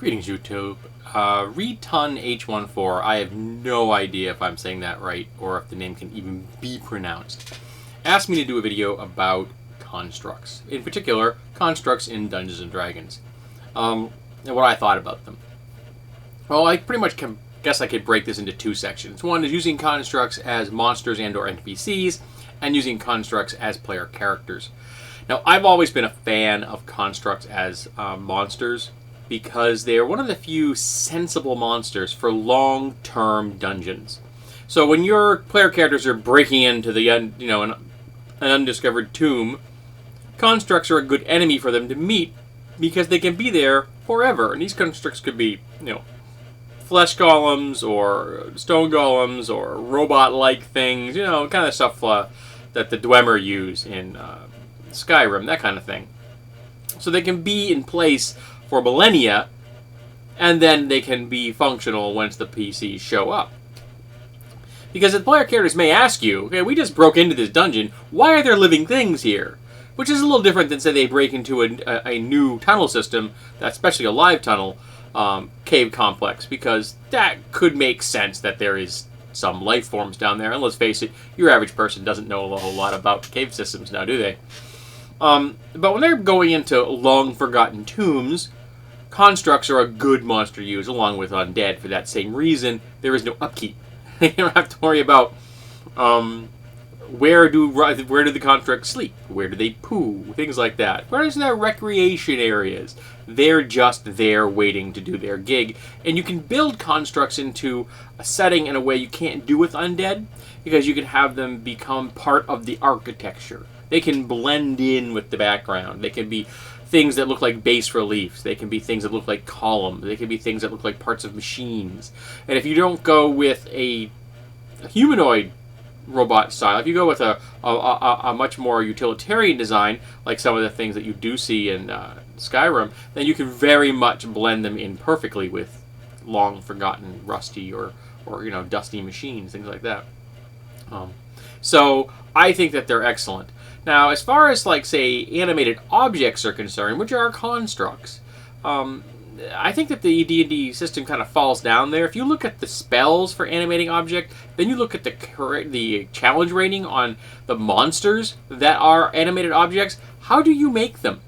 Greetings, YouTube. Retun H14. I have no idea if I'm saying that right or if the name can even be pronounced. Asked me to do a video about constructs. In particular, constructs in Dungeons and Dragons. And what I thought about them. Well, I pretty much guess I could break this into two sections. One is using constructs as monsters and or NPCs, and using constructs as player characters. Now, I've always been a fan of constructs as monsters, because they are one of the few sensible monsters for long-term dungeons. So when your player characters are breaking into the an undiscovered tomb, constructs are a good enemy for them to meet because they can be there forever. And these constructs could be, flesh golems or stone golems or robot-like things, kind of stuff that the Dwemer use in Skyrim, that kind of thing. So they can be in place for millennia, and then they can be functional once the PCs show up. Because the player characters may ask you, okay, we just broke into this dungeon, why are there living things here? Which is a little different than, say, they break into a new tunnel system, especially a live tunnel cave complex, because that could make sense that there is some life forms down there, and let's face it, your average person doesn't know a whole lot about cave systems now, do they? But when they're going into long-forgotten tombs, constructs are a good monster to use, along with undead. For that same reason, there is no upkeep. You don't have to worry about where do the constructs sleep, where do they poo, things like that. Whereas in their recreation areas, they're just there waiting to do their gig. And you can build constructs into a setting in a way you can't do with undead, because you can have them become part of the architecture. They can blend in with the background. They can be things that look like bas reliefs. They can be things that look like columns. They can be things that look like parts of machines. And if you don't go with a humanoid robot style, if you go with a much more utilitarian design, like some of the things that you do see in Skyrim, then you can very much blend them in perfectly with long-forgotten, rusty, or dusty machines, things like that. So I think that they're excellent. Now, as far as, say, animated objects are concerned, which are constructs, I think that the D&D system kind of falls down there. If you look at the spells for animating object, then you look at the challenge rating on the monsters that are animated objects, how do you make them?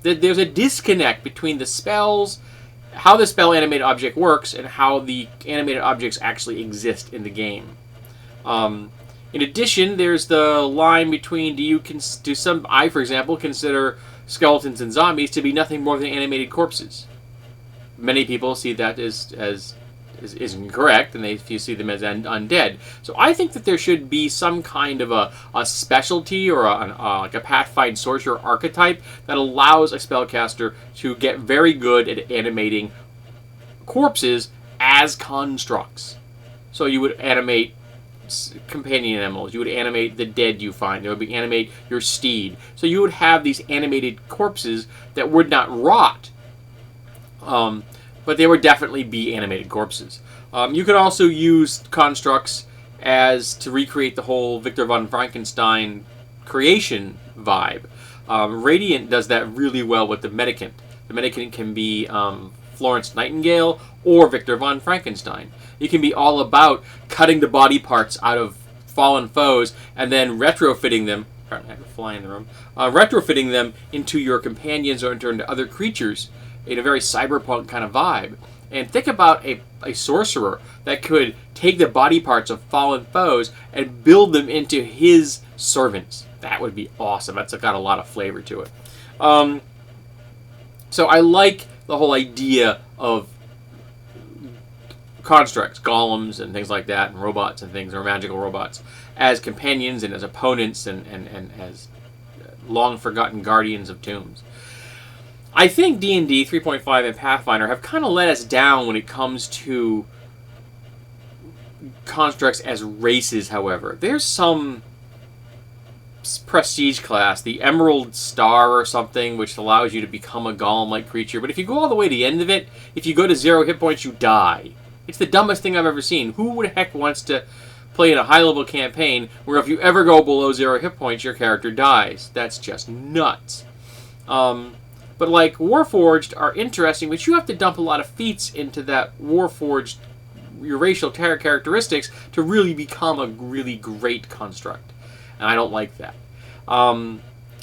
There's a disconnect between the spells, how the spell animated object works, and how the animated objects actually exist in the game. In addition, there's the line between I, for example, consider skeletons and zombies to be nothing more than animated corpses. Many people see that as incorrect, and they see them as undead. So I think that there should be some kind of a specialty or like a Pathfinder sorcerer archetype that allows a spellcaster to get very good at animating corpses as constructs. So you would animate companion animals, you would animate the dead you find, you would animate your steed. So you would have these animated corpses that would not rot, but they would definitely be animated corpses. You could also use constructs to recreate the whole Victor von Frankenstein creation vibe. Radiant does that really well with the Medicant. The Medicant can be Florence Nightingale or Victor von Frankenstein. It can be all about cutting the body parts out of fallen foes and then retrofitting them. I have a fly in the room. Retrofitting them into your companions or into other creatures in a very cyberpunk kind of vibe. And think about a sorcerer that could take the body parts of fallen foes and build them into his servants. That would be awesome. That's got a lot of flavor to it. So I like the whole idea of constructs, golems and things like that, and robots and things, or magical robots, as companions and as opponents and as long-forgotten guardians of tombs. I think D&D 3.5 and Pathfinder have kind of let us down when it comes to constructs as races, however. There's some prestige class, the Emerald Star or something, which allows you to become a golem-like creature, but if you go all the way to the end of it, if you go to 0 hit points, you die. It's the dumbest thing I've ever seen. Who the heck wants to play in a high-level campaign where if you ever go below 0 hit points, your character dies? That's just nuts. But like Warforged are interesting, but you have to dump a lot of feats into that Warforged, your racial characteristics, to really become a really great construct. And I don't like that.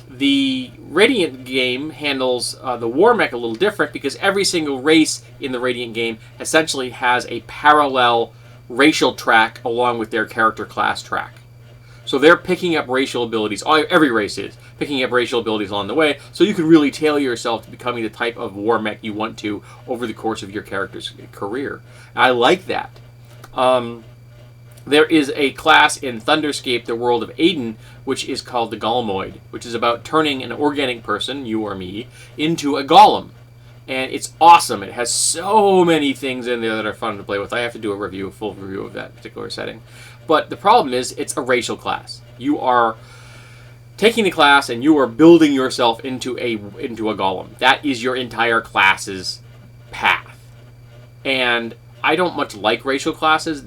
The Radiant game handles the War Mech a little different because every single race in the Radiant game essentially has a parallel racial track along with their character class track. So they're picking up racial abilities. Every race is picking up racial abilities along the way, so you can really tailor yourself to becoming the type of War Mech you want to over the course of your character's career. I like that. There is a class in Thunderscape, the world of Aiden, which is called the Golemoid, which is about turning an organic person, you or me, into a golem. And it's awesome. It has so many things in there that are fun to play with. I have to do a full review of that particular setting. But the problem is, it's a racial class. You are taking the class and you are building yourself into a golem. That is your entire class's path. And I don't much like racial classes.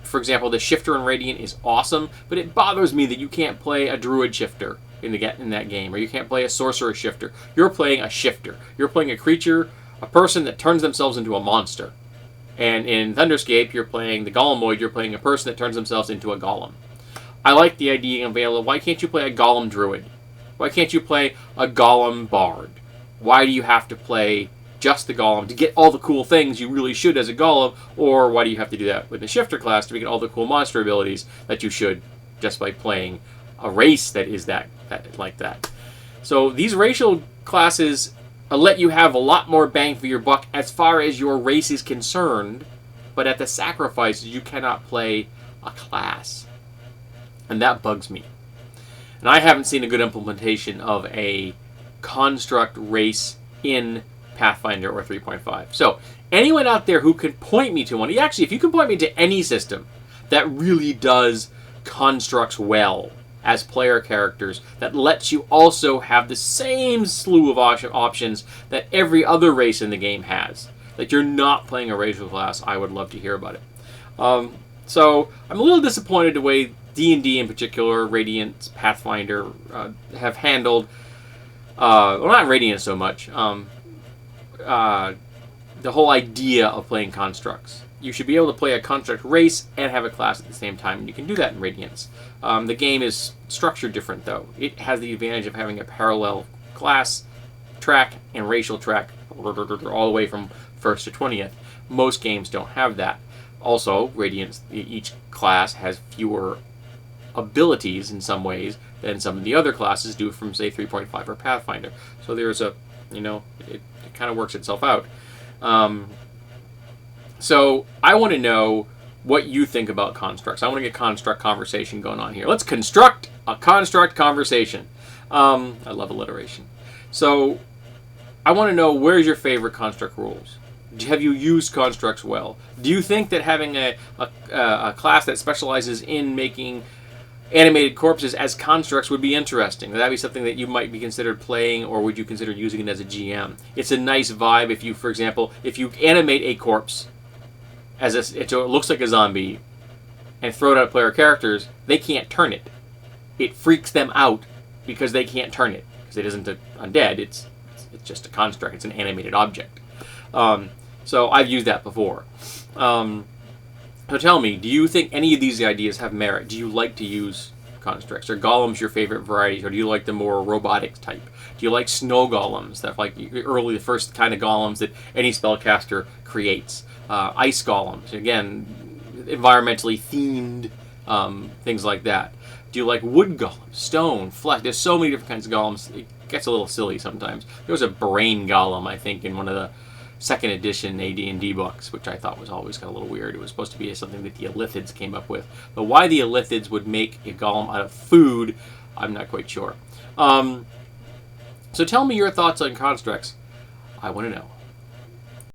For example, the Shifter in Radiant is awesome, but it bothers me that you can't play a Druid Shifter in that game, or you can't play a Sorcerer Shifter. You're playing a Shifter. You're playing a creature, a person that turns themselves into a monster. And in Thunderscape, you're playing the Golemoid. You're playing a person that turns themselves into a golem. I like the idea of why can't you play a Golem Druid? Why can't you play a Golem Bard? Why do you have to play just the Golem to get all the cool things you really should as a Golem, or why do you have to do that with the Shifter class to get all the cool monster abilities that you should just by playing a race that is that like that? So these racial classes let you have a lot more bang for your buck as far as your race is concerned, but at the sacrifice, you cannot play a class. And that bugs me. And I haven't seen a good implementation of a construct race in Pathfinder or 3.5. So, anyone out there who can point me to one, actually, if you can point me to any system that really does constructs well as player characters, that lets you also have the same slew of options that every other race in the game has, that you're not playing a racial class, I would love to hear about it. So, I'm a little disappointed the way D&D in particular, Radiant, Pathfinder, have handled, well, not Radiant so much, the whole idea of playing constructs. You should be able to play a construct race and have a class at the same time, and you can do that in Radiance. The game is structured different, though. It has the advantage of having a parallel class track and racial track all the way from 1st to 20th. Most games don't have that. Also, Radiance, each class has fewer abilities in some ways than some of the other classes do from, say, 3.5 or Pathfinder. So there's a, it kind of works itself out. So I want to know what you think about constructs. I want to get construct conversation going on here. Let's construct a construct conversation. I love alliteration. So I want to know, where's your favorite construct rules? Have you used constructs well? Do you think that having a class that specializes in making animated corpses as constructs would be interesting? Would that be something that you might be considered playing, or would you consider using it as a GM? It's a nice vibe if you, for example, if you animate a corpse as it looks like a zombie and throw it at player characters, they can't turn it. It freaks them out because they can't turn it, because it isn't undead. It's just a construct. It's an animated object. So I've used that before. So tell me, do you think any of these ideas have merit? Do you like to use constructs? Are golems your favorite varieties, or do you like the more robotic type? Do you like snow golems, that like the first kind of golems that any spellcaster creates? Ice golems, again, environmentally themed things like that. Do you like wood golems, stone, flesh? There's so many different kinds of golems. It gets a little silly sometimes. There was a brain golem, I think, in one of the second edition AD&D books, which I thought was always kind of a little weird. It was supposed to be something that the Illithids came up with. But why the Illithids would make a golem out of food, I'm not quite sure. So tell me your thoughts on constructs. I want to know.